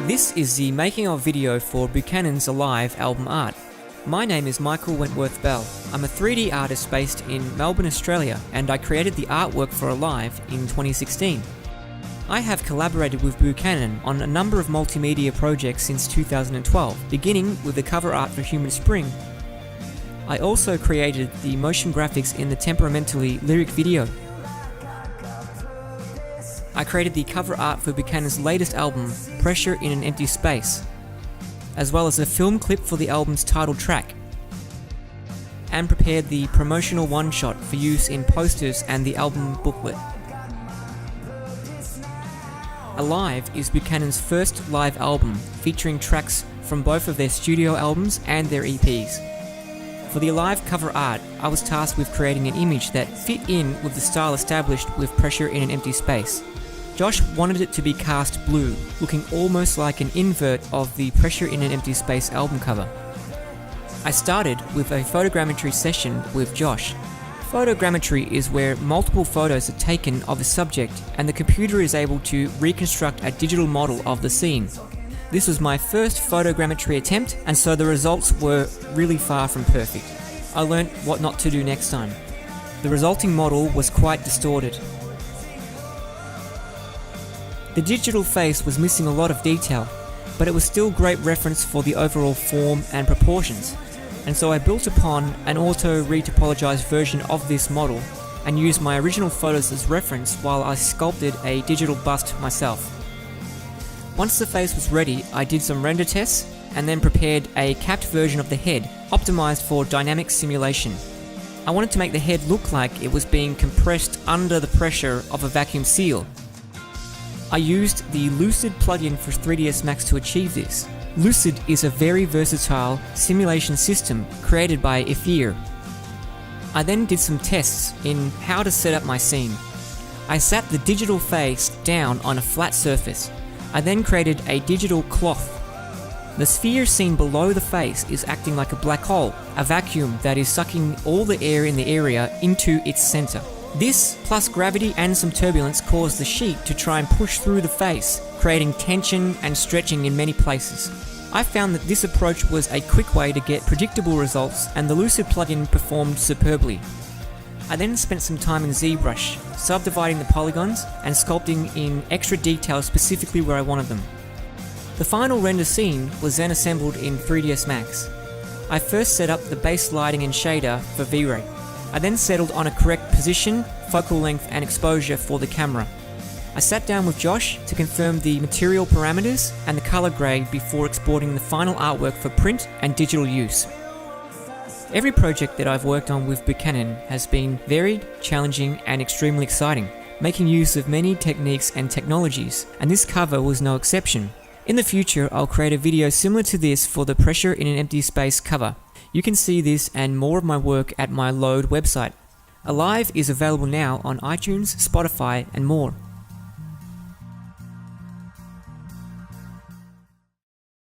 This is the making of video for Buchanan's Alive album art. My name is Michael Wentworth-Bell. I'm a 3D artist based in Melbourne, Australia, and I created the artwork for Alive in 2016. I have collaborated with Buchanan on a number of multimedia projects since 2012, beginning with the cover art for Human Spring. I also created the motion graphics in the temperamentally lyric video. I created the cover art for Buchanan's latest album, Pressure in an Empty Space, as well as a film clip for the album's title track, and prepared the promotional one-shot for use in posters and the album booklet. Alive is Buchanan's first live album, featuring tracks from both of their studio albums and their EPs. For the Alive cover art, I was tasked with creating an image that fit in with the style established with Pressure in an Empty Space. Josh wanted it to be cast blue, looking almost like an invert of the Pressure in an Empty Space album cover. I started with a photogrammetry session with Josh. Photogrammetry is where multiple photos are taken of a subject and the computer is able to reconstruct a digital model of the scene. This was my first photogrammetry attempt, and so the results were really far from perfect. I learnt what not to do next time. The resulting model was quite distorted. The digital face was missing a lot of detail, but it was still great reference for the overall form and proportions, and so I built upon an auto-retopologized version of this model and used my original photos as reference while I sculpted a digital bust myself. Once the face was ready, I did some render tests and then prepared a capped version of the head, optimized for dynamic simulation. I wanted to make the head look like it was being compressed under the pressure of a vacuum seal. I used the Lucid plugin for 3ds Max to achieve this. Lucid is a very versatile simulation system created by Ephere. I then did some tests in how to set up my scene. I sat the digital face down on a flat surface. I then created a digital cloth. The sphere seen below the face is acting like a black hole, a vacuum that is sucking all the air in the area into its center. This, plus gravity and some turbulence, caused the sheet to try and push through the face, creating tension and stretching in many places. I found that this approach was a quick way to get predictable results, and the Lucid plugin performed superbly. I then spent some time in Zbrush, subdividing the polygons and sculpting in extra detail specifically where I wanted them. The final render scene was then assembled in 3ds Max. I first set up the base lighting and shader for Vray. I then settled on a correct position, focal length and exposure for the camera. I sat down with Josh to confirm the material parameters and the color grade before exporting the final artwork for print and digital use. Every project that I've worked on with Buchanan has been varied, challenging and extremely exciting, making use of many techniques and technologies, and this cover was no exception. In the future, I'll create a video similar to this for the Pressure in an Empty Space cover. You can see this and more of my work at my Load website. Alive is available now on iTunes, Spotify and more.